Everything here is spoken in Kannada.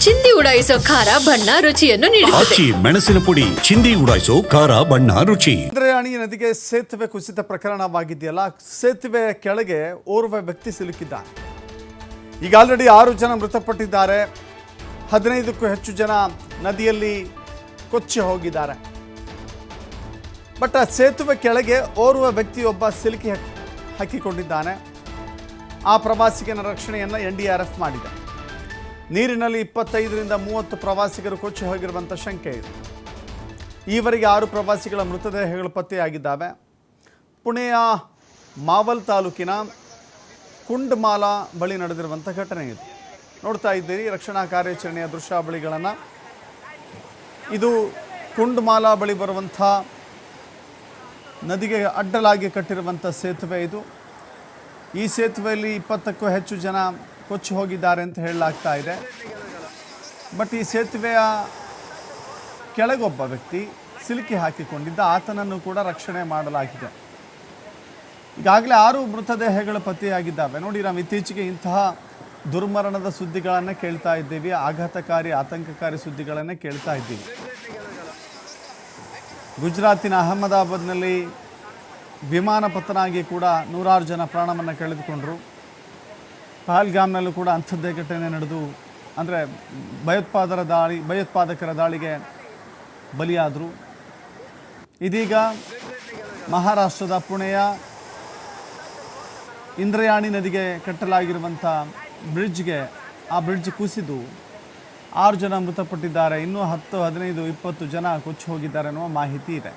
ಚಿಂದಿ ಉಡಾಯಿಸೋ ಖಾರ ಬಣ್ಣ ರುಚಿಯನ್ನು ನೀಡುತ್ತದೆ. ಆಚಿ ಮೆಣಸಿನ ಪುಡಿ ಚಿಂದಿ ಉಡಾಯಿಸೋ ಖಾರ ಬಣ್ಣ ರುಚಿ. ಇಂದ್ರಾಯಣಿ ನದಿಗೆ ಸೇತುವೆ ಕುಸಿತ ಪ್ರಕರಣವಾಗಿದೆಯಲ್ಲ, ಸೇತುವೆ ಕೆಳಗೆ ಓರ್ವ ವ್ಯಕ್ತಿ ಸಿಲುಕಿದ್ದಾನೆ. ಈಗ ಆಲ್ರೆಡಿ 6 ಜನ ಮೃತಪಟ್ಟಿದ್ದಾರೆ. 15ಕ್ಕೂ ಹೆಚ್ಚು ಜನ ನದಿಯಲ್ಲಿ ಕೊಚ್ಚಿ ಹೋಗಿದ್ದಾರೆ. ಬಟ್ ಆ ಸೇತುವೆ ಕೆಳಗೆ ಓರ್ವ ವ್ಯಕ್ತಿಯೊಬ್ಬ ಸಿಲುಕಿ ಹಾಕಿಕೊಂಡಿದ್ದಾನೆ. ಆ ಪ್ರವಾಸಿಗನ ರಕ್ಷಣೆಯನ್ನು NDRF ಮಾಡಿದೆ. ನೀರಿನಲ್ಲಿ 25ರಿಂದ 30 ಪ್ರವಾಸಿಗರು ಕೊಚ್ಚಿ ಹೋಗಿರುವಂಥ ಶಂಕೆ ಇದೆ. ಈವರೆಗೆ 6 ಪ್ರವಾಸಿಗಳ ಮೃತದೇಹಗಳು ಪತ್ತೆಯಾಗಿದ್ದಾವೆ. ಪುಣೆಯ ಮಾವಲ್ ತಾಲೂಕಿನ ಕುಂಡ್ಮಾಲಾ ಬಳಿ ನಡೆದಿರುವಂಥ ಘಟನೆ ಇದು. ನೋಡ್ತಾ ಇದ್ದೀರಿ ರಕ್ಷಣಾ ಕಾರ್ಯಾಚರಣೆಯ ದೃಶ್ಯಾವಳಿಗಳನ್ನು. ಇದು ಕುಂಡ್ಮಾಲಾ ಬಳಿ ಬರುವಂಥ ನದಿಗೆ ಅಡ್ಡಲಾಗಿ ಕಟ್ಟಿರುವಂಥ ಸೇತುವೆ ಇದು. ಈ ಸೇತುವೆಯಲ್ಲಿ 20ಕ್ಕೂ ಹೆಚ್ಚು ಜನ ಕೊಚ್ಚಿ ಹೋಗಿದ್ದಾರೆ ಅಂತ ಹೇಳಲಾಗ್ತಾ ಇದೆ. ಬಟ್ ಈ ಸೇತುವೆಯ ಕೆಳಗೊಬ್ಬ ವ್ಯಕ್ತಿ ಸಿಲುಕಿ ಹಾಕಿಕೊಂಡಿದ್ದ, ಆತನನ್ನು ಕೂಡ ರಕ್ಷಣೆ ಮಾಡಲಾಗಿದೆ. ಈಗಾಗಲೇ 6 ಮೃತದೇಹಗಳು ಪತ್ತೆಯಾಗಿದ್ದಾವೆ. ನೋಡಿ, ನಾವು ಇತ್ತೀಚೆಗೆ ಇಂತಹ ದುರ್ಮರಣದ ಸುದ್ದಿಗಳನ್ನು ಕೇಳ್ತಾ ಇದ್ದೀವಿ, ಆಘಾತಕಾರಿ ಆತಂಕಕಾರಿ ಸುದ್ದಿಗಳನ್ನು ಕೇಳ್ತಾ ಇದ್ದೀವಿ. ಗುಜರಾತಿನ ಅಹಮದಾಬಾದ್ನಲ್ಲಿ ವಿಮಾನ ಪತನ ಆಗಿ ಕೂಡ 100 ಜನ ಪ್ರಾಣವನ್ನು ಕಳೆದುಕೊಂಡರು. ಪಹಲ್ಗಾಮ್ನಲ್ಲೂ ಕೂಡ ಅಂಥದ್ದೇ ಘಟನೆ ನಡೆದು, ಅಂದರೆ ಭಯೋತ್ಪಾದಕರ ದಾಳಿಗೆ ಬಲಿಯಾದರು. ಇದೀಗ ಮಹಾರಾಷ್ಟ್ರದ ಪುಣೆಯ ಇಂದ್ರಾಯಣಿ ನದಿಗೆ ಕಟ್ಟಲಾಗಿರುವಂಥ ಆ ಬ್ರಿಡ್ಜ್ ಕುಸಿದು 6 ಜನ ಮೃತಪಟ್ಟಿದ್ದಾರೆ. ಇನ್ನೂ 10, 15, 20 ಜನ ಕೊಚ್ಚಿ ಹೋಗಿದ್ದಾರೆ ಅನ್ನುವ ಮಾಹಿತಿ ಇದೆ.